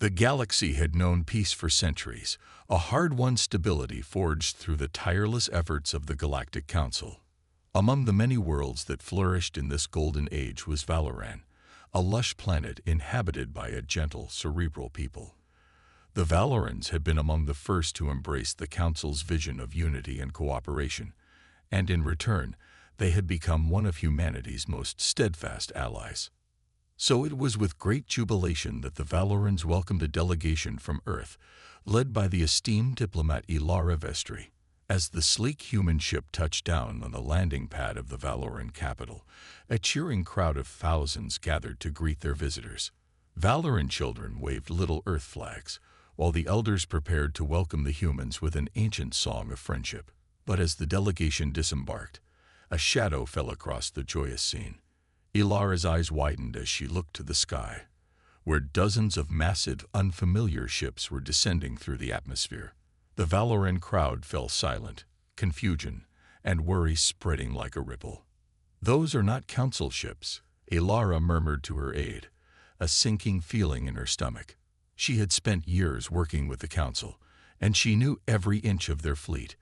The galaxy had known peace for centuries, a hard-won stability forged through the tireless efforts of the Galactic Council. Among the many worlds that flourished in this golden age was Valoran, a lush planet inhabited by a gentle, cerebral people. The Valorans had been among the first to embrace the Council's vision of unity and cooperation, and in return, they had become one of humanity's most steadfast allies. So it was with great jubilation that the Valorans welcomed a delegation from Earth, led by the esteemed diplomat Ilara Vestri. As the sleek human ship touched down on the landing pad of the Valoran capital, a cheering crowd of thousands gathered to greet their visitors. Valoran children waved little Earth flags, while the elders prepared to welcome the humans with an ancient song of friendship. But as the delegation disembarked, a shadow fell across the joyous scene. Ilara's eyes widened as she looked to the sky, where dozens of massive, unfamiliar ships were descending through the atmosphere. The Valoran crowd fell silent, confusion and worry spreading like a ripple. "Those are not council ships," Ilara murmured to her aide, a sinking feeling in her stomach. She had spent years working with the council, and she knew every inch of their fleet.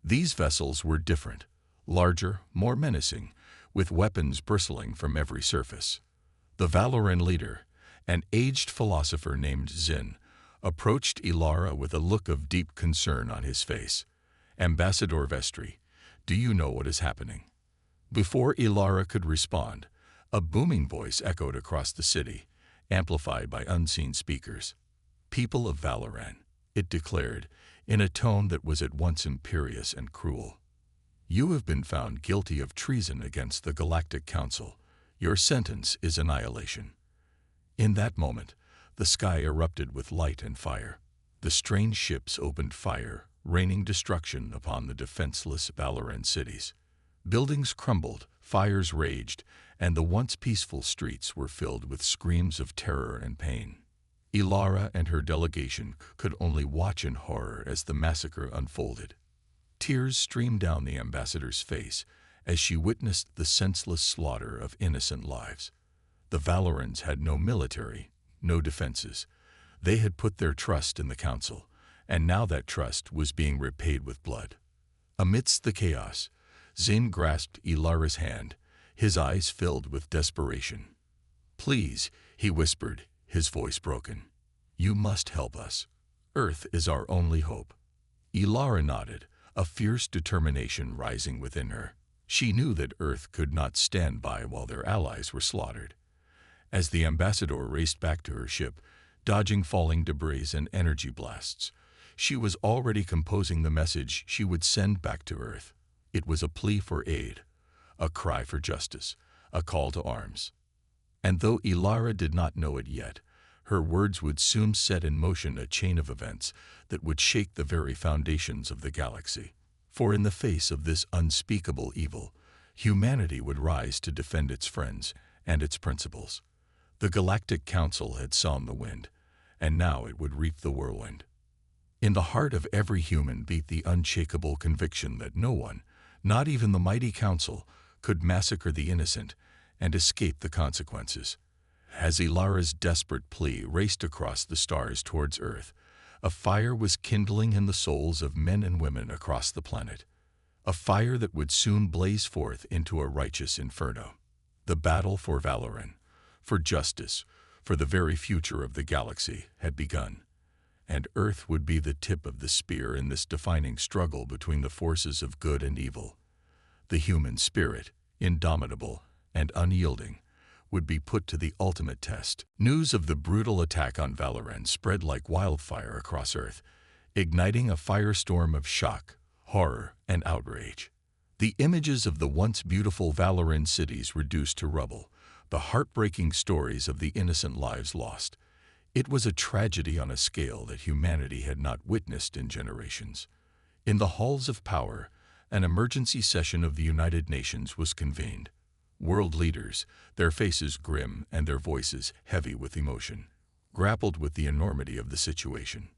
These vessels were different, larger, more menacing, with weapons bristling from every surface. The Valoran leader, an aged philosopher named Zin, approached Ilara with a look of deep concern on his face. "Ambassador Vestri, do you know what is happening?" Before Ilara could respond, a booming voice echoed across the city, amplified by unseen speakers. "People of Valoran," it declared, in a tone that was at once imperious and cruel. "You have been found guilty of treason against the Galactic Council. Your sentence is annihilation." In that moment, the sky erupted with light and fire. The strange ships opened fire, raining destruction upon the defenseless Valoran cities. Buildings crumbled, fires raged, and the once peaceful streets were filled with screams of terror and pain. Ilara and her delegation could only watch in horror as the massacre unfolded. Tears streamed down the ambassador's face as she witnessed the senseless slaughter of innocent lives. The Valorans had no military, no defenses. They had put their trust in the Council, and now that trust was being repaid with blood. Amidst the chaos, Zin grasped Ilara's hand, his eyes filled with desperation. "Please," he whispered, his voice broken. "You must help us. Earth is our only hope." Ilara nodded, a fierce determination rising within her. She knew that Earth could not stand by while their allies were slaughtered. As the ambassador raced back to her ship, dodging falling debris and energy blasts, she was already composing the message she would send back to Earth. It was a plea for aid, a cry for justice, a call to arms. And though Ilara did not know it yet, her words would soon set in motion a chain of events that would shake the very foundations of the galaxy. For in the face of this unspeakable evil, humanity would rise to defend its friends and its principles. The Galactic Council had sown the wind, and now it would reap the whirlwind. In the heart of every human beat the unshakable conviction that no one, not even the mighty Council, could massacre the innocent and escape the consequences. As Ilara's desperate plea raced across the stars towards Earth, a fire was kindling in the souls of men and women across the planet, a fire that would soon blaze forth into a righteous inferno. The battle for Valoran, for justice, for the very future of the galaxy had begun, and Earth would be the tip of the spear in this defining struggle between the forces of good and evil. The human spirit, indomitable and unyielding, would be put to the ultimate test. News of the brutal attack on Valoran spread like wildfire across Earth, igniting a firestorm of shock, horror, and outrage. The images of the once beautiful Valoran cities reduced to rubble, the heartbreaking stories of the innocent lives lost. It was a tragedy on a scale that humanity had not witnessed in generations. In the halls of power, an emergency session of the United Nations was convened. World leaders, their faces grim and their voices heavy with emotion, grappled with the enormity of the situation.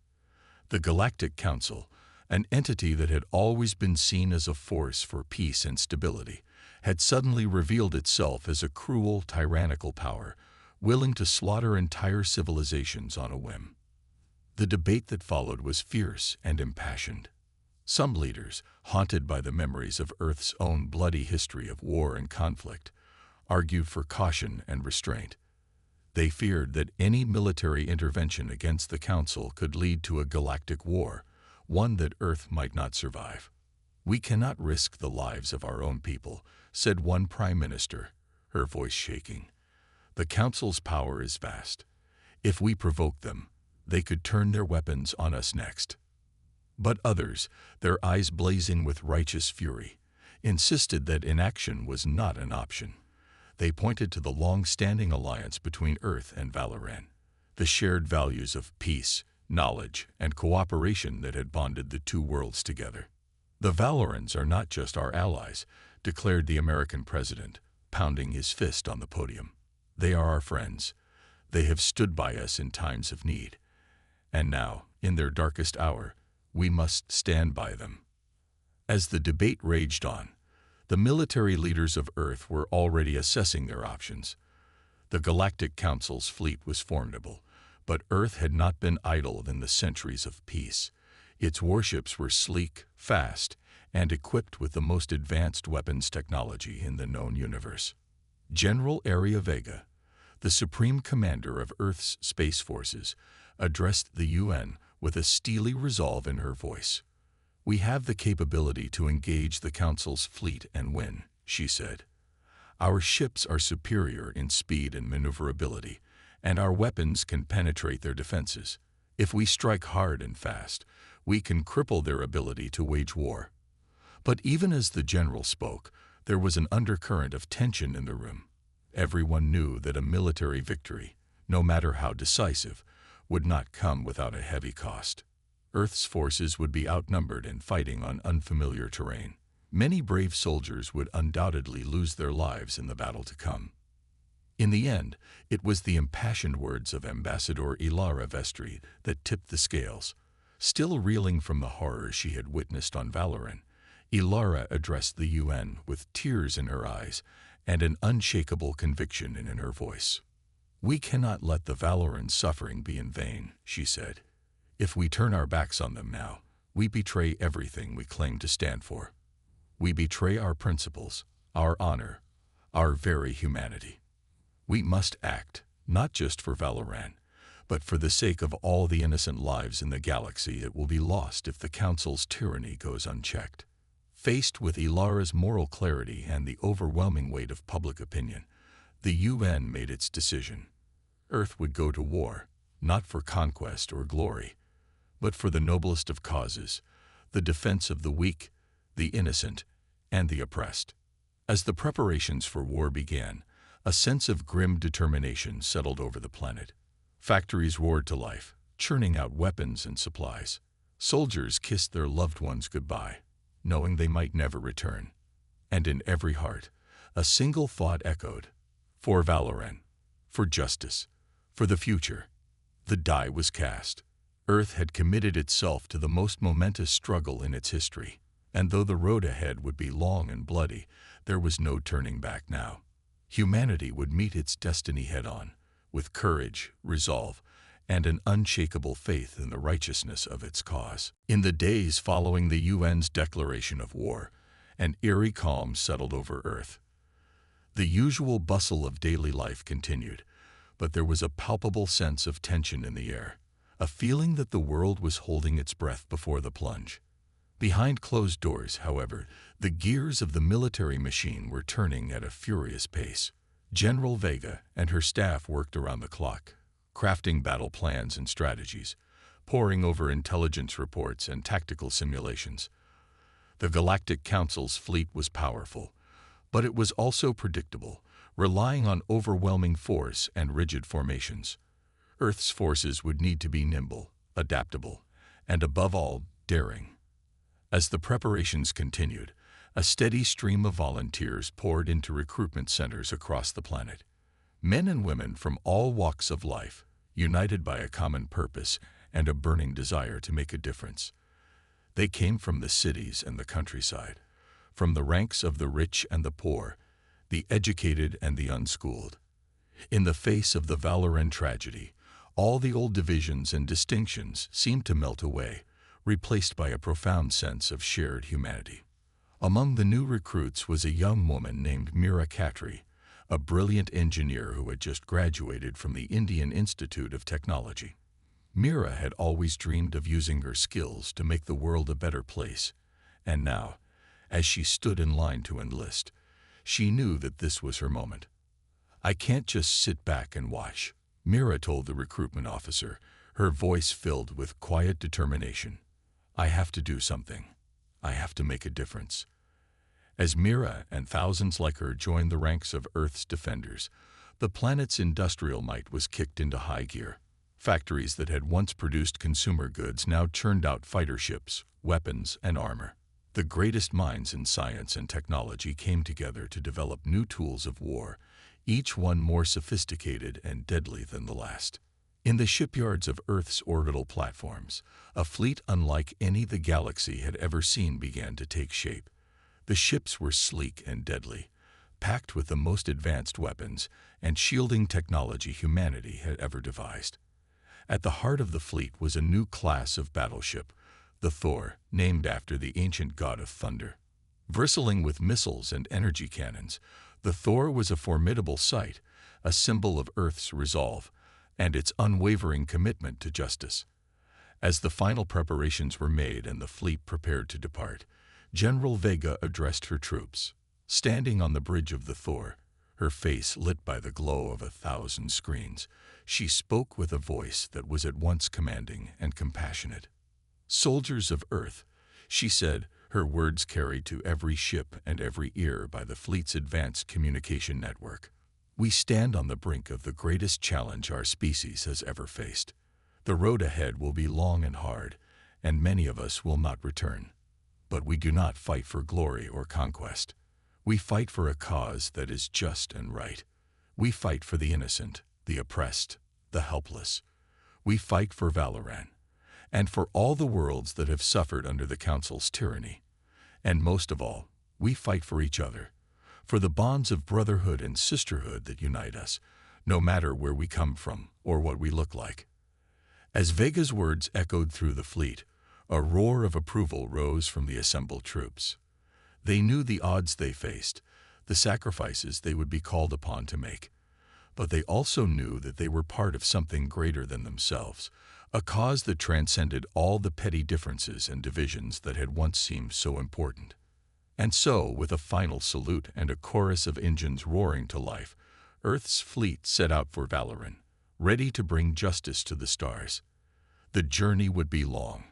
The Galactic Council, an entity that had always been seen as a force for peace and stability, had suddenly revealed itself as a cruel, tyrannical power, willing to slaughter entire civilizations on a whim. The debate that followed was fierce and impassioned. Some leaders, haunted by the memories of Earth's own bloody history of war and conflict, argued for caution and restraint. They feared that any military intervention against the Council could lead to a galactic war, one that Earth might not survive. "We cannot risk the lives of our own people," said one prime minister, her voice shaking. "The Council's power is vast. If we provoke them, they could turn their weapons on us next." But others, their eyes blazing with righteous fury, insisted that inaction was not an option. They pointed to the long-standing alliance between Earth and Valoran, the shared values of peace, knowledge, and cooperation that had bonded the two worlds together. "The Valorans are not just our allies," declared the American president, pounding his fist on the podium. "They are our friends. They have stood by us in times of need. And now, in their darkest hour, we must stand by them." As the debate raged on, the military leaders of Earth were already assessing their options. The Galactic Council's fleet was formidable, but Earth had not been idle in the centuries of peace. Its warships were sleek, fast, and equipped with the most advanced weapons technology in the known universe. General Area Vega, the supreme commander of Earth's space forces, addressed the UN with a steely resolve in her voice. "We have the capability to engage the Council's fleet and win," she said. "Our ships are superior in speed and maneuverability, and our weapons can penetrate their defenses. If we strike hard and fast, we can cripple their ability to wage war." But even as the general spoke, there was an undercurrent of tension in the room. Everyone knew that a military victory, no matter how decisive, would not come without a heavy cost. Earth's forces would be outnumbered and fighting on unfamiliar terrain. Many brave soldiers would undoubtedly lose their lives in the battle to come. In the end, it was the impassioned words of Ambassador Ilara Vestri that tipped the scales. Still reeling from the horrors she had witnessed on Valoran, Ilara addressed the UN with tears in her eyes and an unshakable conviction in her voice. "We cannot let the Valorans' suffering be in vain," she said. "If we turn our backs on them now, we betray everything we claim to stand for. We betray our principles, our honor, our very humanity. We must act, not just for Valoran, but for the sake of all the innocent lives in the galaxy that will be lost if the Council's tyranny goes unchecked." Faced with Ilara's moral clarity and the overwhelming weight of public opinion, the UN made its decision. Earth would go to war, not for conquest or glory, but for the noblest of causes, the defense of the weak, the innocent, and the oppressed. As the preparations for war began, a sense of grim determination settled over the planet. Factories roared to life, churning out weapons and supplies. Soldiers kissed their loved ones goodbye, knowing they might never return. And in every heart, a single thought echoed: for Valoran, for justice, for the future. The die was cast. Earth had committed itself to the most momentous struggle in its history, and though the road ahead would be long and bloody, there was no turning back now. Humanity would meet its destiny head-on, with courage, resolve, and an unshakable faith in the righteousness of its cause. In the days following the UN's declaration of war, an eerie calm settled over Earth. The usual bustle of daily life continued, but there was a palpable sense of tension in the air, a feeling that the world was holding its breath before the plunge. Behind closed doors, however, the gears of the military machine were turning at a furious pace. General Vega and her staff worked around the clock, crafting battle plans and strategies, poring over intelligence reports and tactical simulations. The Galactic Council's fleet was powerful, but it was also predictable, relying on overwhelming force and rigid formations. Earth's forces would need to be nimble, adaptable, and above all, daring. As the preparations continued, a steady stream of volunteers poured into recruitment centers across the planet. Men and women from all walks of life, united by a common purpose and a burning desire to make a difference. They came from the cities and the countryside, from the ranks of the rich and the poor, the educated and the unschooled. In the face of the Valoran tragedy, all the old divisions and distinctions seemed to melt away, replaced by a profound sense of shared humanity. Among the new recruits was a young woman named Mira Khatri, a brilliant engineer who had just graduated from the Indian Institute of Technology. Mira had always dreamed of using her skills to make the world a better place, and now, as she stood in line to enlist, she knew that this was her moment. "I can't just sit back and watch," Mira told the recruitment officer, her voice filled with quiet determination. "I have to do something. I have to make a difference." As Mira and thousands like her joined the ranks of Earth's defenders, the planet's industrial might was kicked into high gear. Factories that had once produced consumer goods now churned out fighter ships, weapons, and armor. The greatest minds in science and technology came together to develop new tools of war, each one more sophisticated and deadly than the last. In the shipyards of Earth's orbital platforms, a fleet unlike any the galaxy had ever seen began to take shape. The ships were sleek and deadly, packed with the most advanced weapons and shielding technology humanity had ever devised. At the heart of the fleet was a new class of battleship, the Thor, named after the ancient god of thunder. Bristling with missiles and energy cannons, the Thor was a formidable sight, a symbol of Earth's resolve and its unwavering commitment to justice. As the final preparations were made and the fleet prepared to depart, General Vega addressed her troops. Standing on the bridge of the Thor, her face lit by the glow of 1,000 screens, she spoke with a voice that was at once commanding and compassionate. "Soldiers of Earth," she said, her words carried to every ship and every ear by the fleet's advanced communication network. "We stand on the brink of the greatest challenge our species has ever faced. The road ahead will be long and hard, and many of us will not return. But we do not fight for glory or conquest. We fight for a cause that is just and right. We fight for the innocent, the oppressed, the helpless. We fight for Valoran, and for all the worlds that have suffered under the Council's tyranny. And most of all, we fight for each other, for the bonds of brotherhood and sisterhood that unite us, no matter where we come from or what we look like." As Vega's words echoed through the fleet, a roar of approval rose from the assembled troops. They knew the odds they faced, the sacrifices they would be called upon to make. But they also knew that they were part of something greater than themselves, a cause that transcended all the petty differences and divisions that had once seemed so important. And so, with a final salute and a chorus of engines roaring to life, Earth's fleet set out for Valoran, ready to bring justice to the stars. The journey would be long,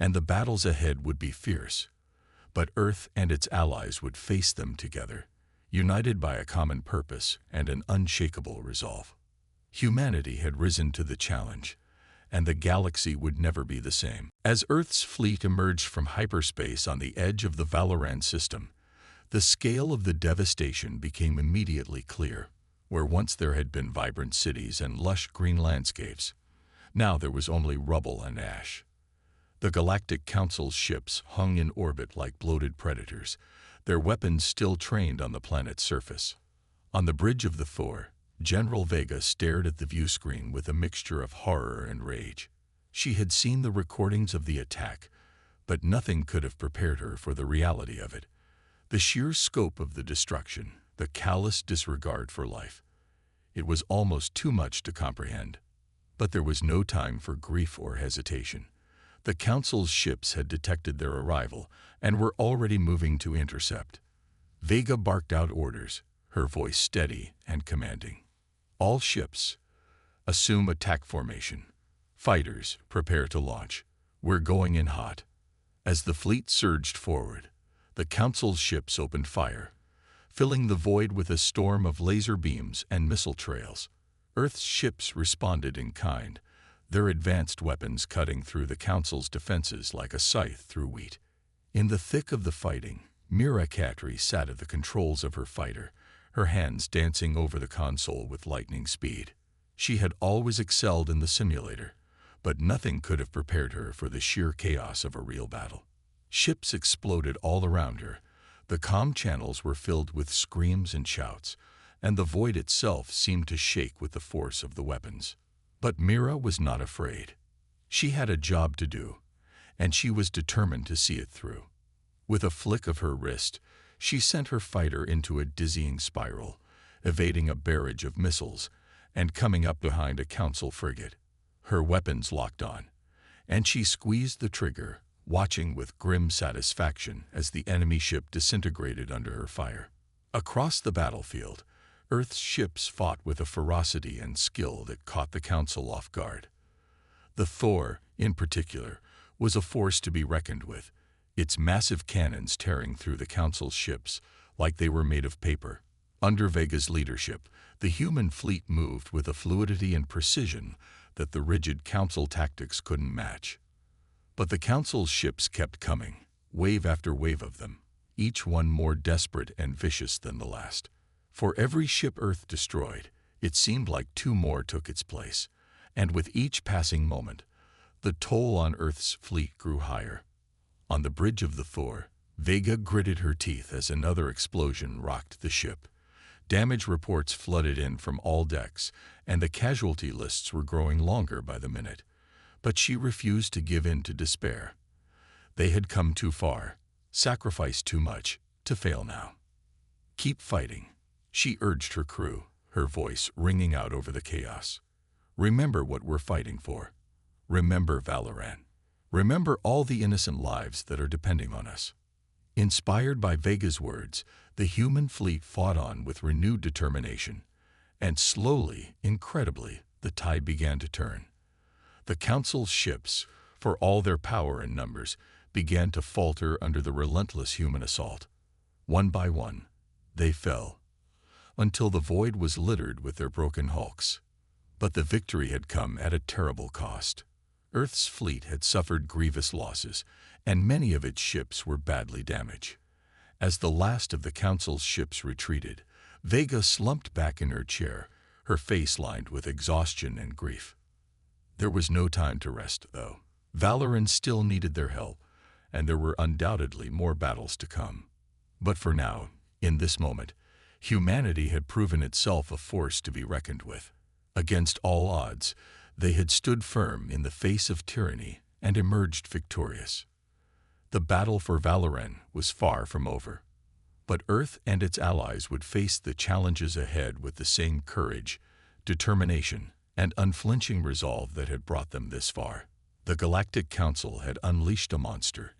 and the battles ahead would be fierce, but Earth and its allies would face them together, united by a common purpose and an unshakable resolve. Humanity had risen to the challenge, and the galaxy would never be the same. As Earth's fleet emerged from hyperspace on the edge of the Valoran system, the scale of the devastation became immediately clear. Where once there had been vibrant cities and lush green landscapes, now there was only rubble and ash. The Galactic Council's ships hung in orbit like bloated predators, their weapons still trained on the planet's surface. On the bridge of the Thor, General Vega stared at the view screen with a mixture of horror and rage. She had seen the recordings of the attack, but nothing could have prepared her for the reality of it. The sheer scope of the destruction, the callous disregard for life. It was almost too much to comprehend. But there was no time for grief or hesitation. The Council's ships had detected their arrival and were already moving to intercept. Vega barked out orders, her voice steady and commanding. "All ships, assume attack formation. Fighters, prepare to launch. We're going in hot." As the fleet surged forward, the Council's ships opened fire, filling the void with a storm of laser beams and missile trails. Earth's ships responded in kind, their advanced weapons cutting through the Council's defenses like a scythe through wheat. In the thick of the fighting, Mira Khatri sat at the controls of her fighter, her hands dancing over the console with lightning speed. She had always excelled in the simulator, but nothing could have prepared her for the sheer chaos of a real battle. Ships exploded all around her. The comm channels were filled with screams and shouts, and the void itself seemed to shake with the force of the weapons. But Mira was not afraid. She had a job to do, and she was determined to see it through. With a flick of her wrist, she sent her fighter into a dizzying spiral, evading a barrage of missiles and coming up behind a Council frigate. Her weapons locked on, and she squeezed the trigger, watching with grim satisfaction as the enemy ship disintegrated under her fire. Across the battlefield, Earth's ships fought with a ferocity and skill that caught the Council off guard. The Thor, in particular, was a force to be reckoned with, its massive cannons tearing through the Council's ships like they were made of paper. Under Vega's leadership, the human fleet moved with a fluidity and precision that the rigid Council tactics couldn't match. But the Council's ships kept coming, wave after wave of them, each one more desperate and vicious than the last. For every ship Earth destroyed, it seemed like two more took its place, and with each passing moment, the toll on Earth's fleet grew higher. On the bridge of the Thor, Vega gritted her teeth as another explosion rocked the ship. Damage reports flooded in from all decks, and the casualty lists were growing longer by the minute. But she refused to give in to despair. They had come too far, sacrificed too much, to fail now. "Keep fighting," she urged her crew, her voice ringing out over the chaos. "Remember what we're fighting for. Remember Valoran. Remember all the innocent lives that are depending on us." Inspired by Vega's words, the human fleet fought on with renewed determination, and slowly, incredibly, the tide began to turn. The Council's ships, for all their power and numbers, began to falter under the relentless human assault. One by one, they fell, until the void was littered with their broken hulks. But the victory had come at a terrible cost. Earth's fleet had suffered grievous losses, and many of its ships were badly damaged. As the last of the Council's ships retreated, Vega slumped back in her chair, her face lined with exhaustion and grief. There was no time to rest, though. Valoran still needed their help, and there were undoubtedly more battles to come. But for now, in this moment, humanity had proven itself a force to be reckoned with. Against all odds, they had stood firm in the face of tyranny and emerged victorious. The battle for Valoran was far from over, but Earth and its allies would face the challenges ahead with the same courage, determination, and unflinching resolve that had brought them this far. The Galactic Council had unleashed a monster,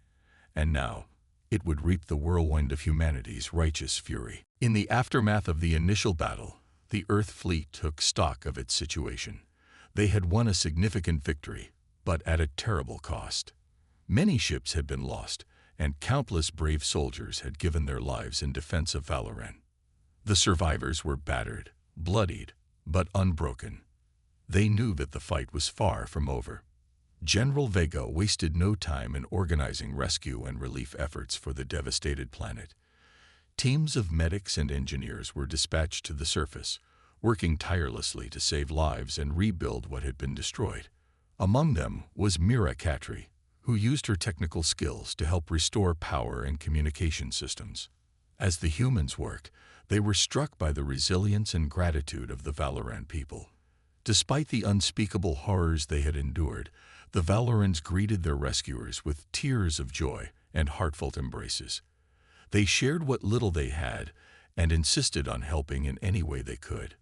and now it would reap the whirlwind of humanity's righteous fury. In the aftermath of the initial battle, the Earth fleet took stock of its situation. They had won a significant victory, but at a terrible cost. Many ships had been lost, and countless brave soldiers had given their lives in defense of Valoran. The survivors were battered, bloodied, but unbroken. They knew that the fight was far from over. General Vega wasted no time in organizing rescue and relief efforts for the devastated planet. Teams of medics and engineers were dispatched to the surface, working tirelessly to save lives and rebuild what had been destroyed. Among them was Mira Katri, who used her technical skills to help restore power and communication systems. As the humans worked, they were struck by the resilience and gratitude of the Valoran people. Despite the unspeakable horrors they had endured, the Valorans greeted their rescuers with tears of joy and heartfelt embraces. They shared what little they had and insisted on helping in any way they could.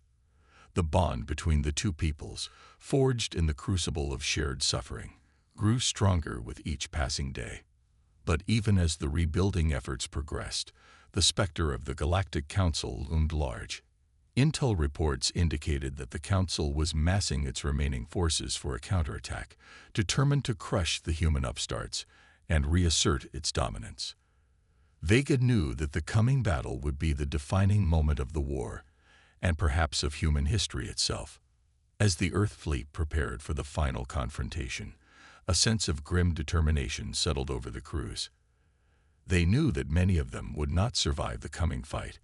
The bond between the two peoples, forged in the crucible of shared suffering, grew stronger with each passing day. But even as the rebuilding efforts progressed, the specter of the Galactic Council loomed large. Intel reports indicated that the Council was massing its remaining forces for a counterattack, determined to crush the human upstarts and reassert its dominance. Vega knew that the coming battle would be the defining moment of the war, and perhaps of human history itself. As the Earth fleet prepared for the final confrontation, a sense of grim determination settled over the crews. They knew that many of them would not survive the coming fight,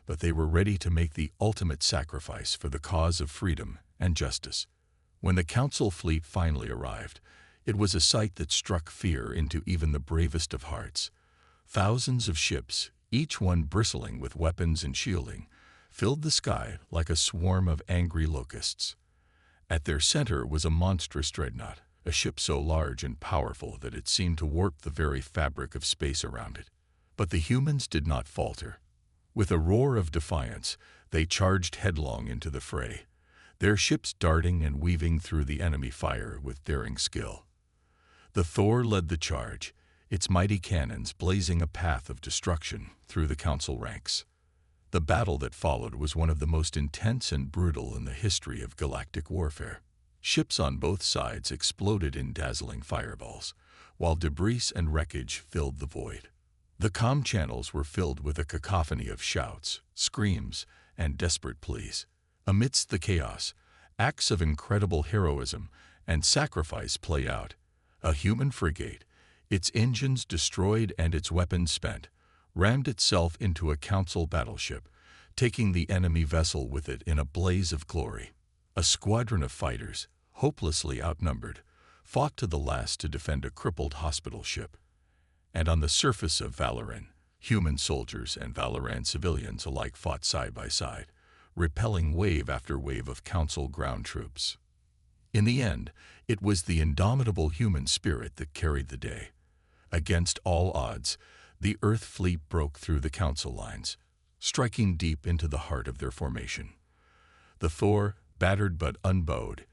but they were ready to make the ultimate sacrifice for the cause of freedom and justice. When the Council fleet finally arrived, it was a sight that struck fear into even the bravest of hearts. Thousands of ships, each one bristling with weapons and shielding, filled the sky like a swarm of angry locusts. At their center was a monstrous dreadnought, a ship so large and powerful that it seemed to warp the very fabric of space around it. But the humans did not falter. With a roar of defiance, they charged headlong into the fray, their ships darting and weaving through the enemy fire with daring skill. The Thor led the charge, its mighty cannons blazing a path of destruction through the Council ranks. The battle that followed was one of the most intense and brutal in the history of galactic warfare. Ships on both sides exploded in dazzling fireballs, while debris and wreckage filled the void. The comm channels were filled with a cacophony of shouts, screams, and desperate pleas. Amidst the chaos, acts of incredible heroism and sacrifice play out. A human frigate, its engines destroyed and its weapons spent, rammed itself into a Council battleship, taking the enemy vessel with it in a blaze of glory. A squadron of fighters, hopelessly outnumbered, fought to the last to defend a crippled hospital ship. And on the surface of Valoran, human soldiers and Valoran civilians alike fought side by side, repelling wave after wave of Council ground troops. In the end, it was the indomitable human spirit that carried the day. Against all odds, the Earth fleet broke through the Council lines, striking deep into the heart of their formation. The Thor, battered but unbowed,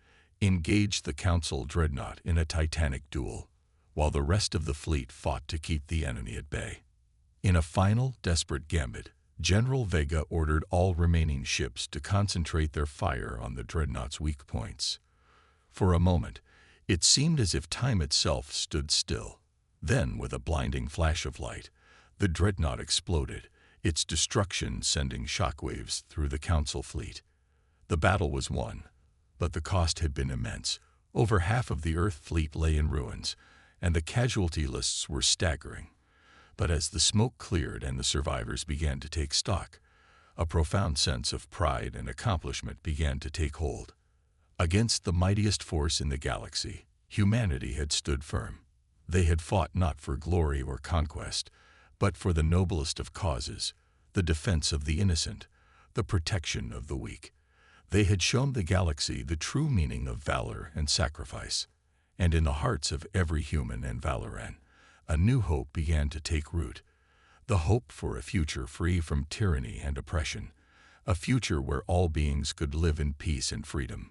engaged the Council dreadnought in a titanic duel, while the rest of the fleet fought to keep the enemy at bay. In a final, desperate gambit, General Vega ordered all remaining ships to concentrate their fire on the dreadnought's weak points. For a moment, it seemed as if time itself stood still. Then, with a blinding flash of light, the dreadnought exploded, its destruction sending shockwaves through the Council fleet. The battle was won, but the cost had been immense. Over half of the Earth fleet lay in ruins, and the casualty lists were staggering. But as the smoke cleared and the survivors began to take stock, a profound sense of pride and accomplishment began to take hold. Against the mightiest force in the galaxy, humanity had stood firm. They had fought not for glory or conquest, but for the noblest of causes, the defense of the innocent, the protection of the weak. They had shown the galaxy the true meaning of valor and sacrifice, and in the hearts of every human and Valoran, a new hope began to take root, the hope for a future free from tyranny and oppression, a future where all beings could live in peace and freedom.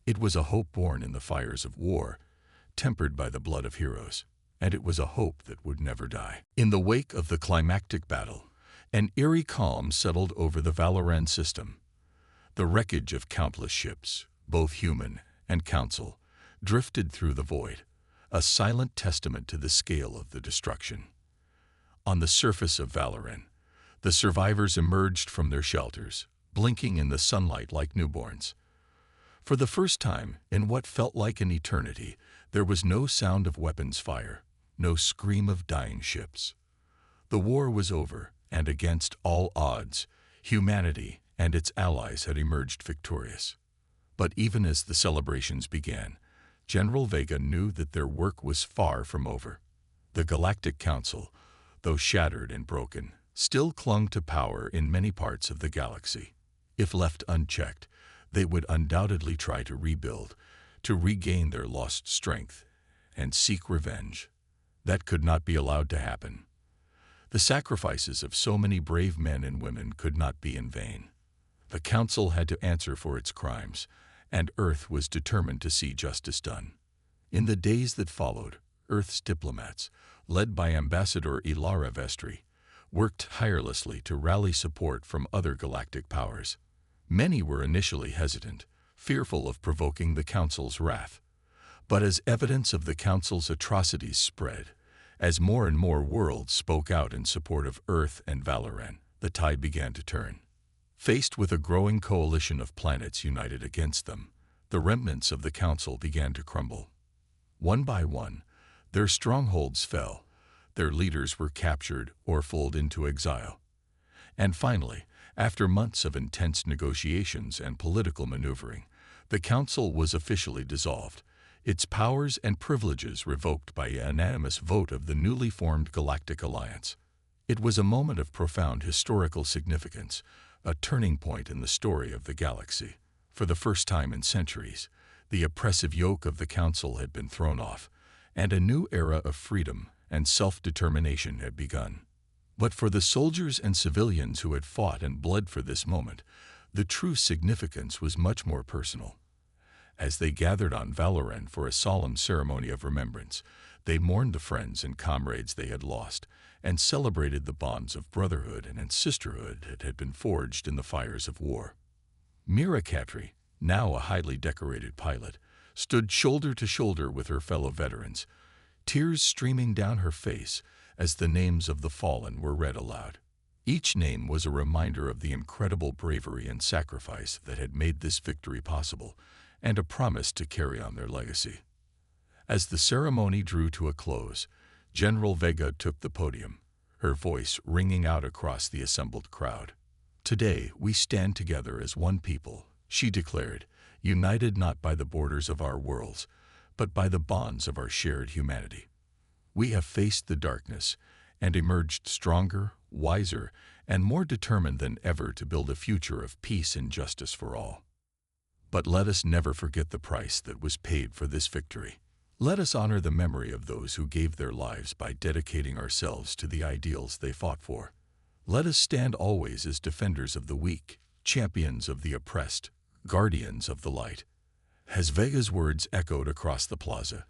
It was a hope born in the fires of war, tempered by the blood of heroes, and it was a hope that would never die. In the wake of the climactic battle, an eerie calm settled over the Valoran system. The wreckage of countless ships, both human and Council, drifted through the void, a silent testament to the scale of the destruction. On the surface of Valoran, the survivors emerged from their shelters, blinking in the sunlight like newborns. For the first time, in what felt like an eternity, there was no sound of weapons fire, no scream of dying ships. The war was over, and against all odds, humanity and its allies had emerged victorious. But even as the celebrations began, General Vega knew that their work was far from over. The Galactic Council, though shattered and broken, still clung to power in many parts of the galaxy. If left unchecked, they would undoubtedly try to rebuild, to regain their lost strength, and seek revenge. That could not be allowed to happen. The sacrifices of so many brave men and women could not be in vain. The Council had to answer for its crimes, and Earth was determined to see justice done. In the days that followed, Earth's diplomats, led by Ambassador Ilara Vestri, worked tirelessly to rally support from other galactic powers. Many were initially hesitant, fearful of provoking the Council's wrath. But as evidence of the Council's atrocities spread, as more and more worlds spoke out in support of Earth and Valoran, the tide began to turn. Faced with a growing coalition of planets united against them, the remnants of the Council began to crumble. One by one, their strongholds fell, their leaders were captured or folded into exile. And finally, after months of intense negotiations and political maneuvering, the Council was officially dissolved, its powers and privileges revoked by a unanimous vote of the newly formed Galactic Alliance. It was a moment of profound historical significance, a turning point in the story of the galaxy. For the first time in centuries, the oppressive yoke of the Council had been thrown off, and a new era of freedom and self-determination had begun. But for the soldiers and civilians who had fought and bled for this moment, the true significance was much more personal. As they gathered on Valoran for a solemn ceremony of remembrance, they mourned the friends and comrades they had lost, and celebrated the bonds of brotherhood and sisterhood that had been forged in the fires of war. Mira Katri, now a highly decorated pilot, stood shoulder to shoulder with her fellow veterans, tears streaming down her face as the names of the fallen were read aloud. Each name was a reminder of the incredible bravery and sacrifice that had made this victory possible, and a promise to carry on their legacy. As the ceremony drew to a close, General Vega took the podium, her voice ringing out across the assembled crowd. "Today we stand together as one people," she declared, "united not by the borders of our worlds, but by the bonds of our shared humanity. We have faced the darkness and emerged stronger, wiser, and more determined than ever to build a future of peace and justice for all. But let us never forget the price that was paid for this victory. Let us honor the memory of those who gave their lives by dedicating ourselves to the ideals they fought for. Let us stand always as defenders of the weak, champions of the oppressed, guardians of the light." As Vega's words echoed across the plaza,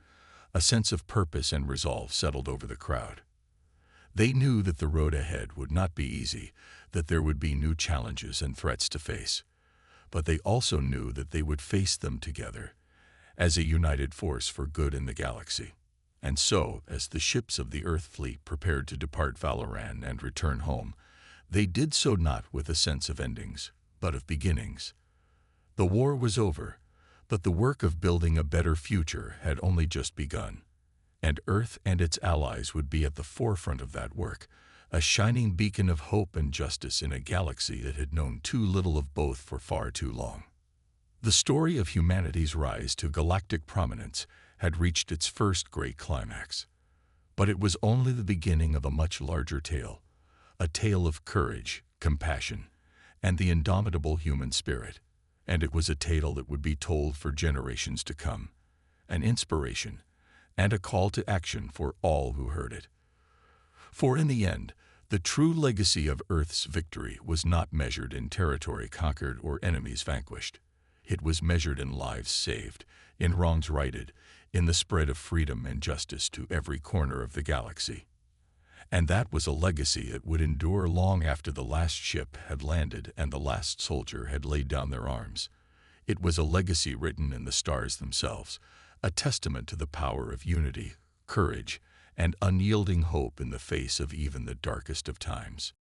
a sense of purpose and resolve settled over the crowd. They knew that the road ahead would not be easy, that there would be new challenges and threats to face. But they also knew that they would face them together, as a united force for good in the galaxy. And so, as the ships of the Earth fleet prepared to depart Valoran and return home, they did so not with a sense of endings, but of beginnings. The war was over, but the work of building a better future had only just begun. And Earth and its allies would be at the forefront of that work, a shining beacon of hope and justice in a galaxy that had known too little of both for far too long. The story of humanity's rise to galactic prominence had reached its first great climax. But it was only the beginning of a much larger tale, a tale of courage, compassion, and the indomitable human spirit. And it was a tale that would be told for generations to come, an inspiration and a call to action for all who heard it. For in the end, the true legacy of Earth's victory was not measured in territory conquered or enemies vanquished. It was measured in lives saved, in wrongs righted, in the spread of freedom and justice to every corner of the galaxy. And that was a legacy that would endure long after the last ship had landed and the last soldier had laid down their arms. It was a legacy written in the stars themselves, a testament to the power of unity, courage, and unyielding hope in the face of even the darkest of times.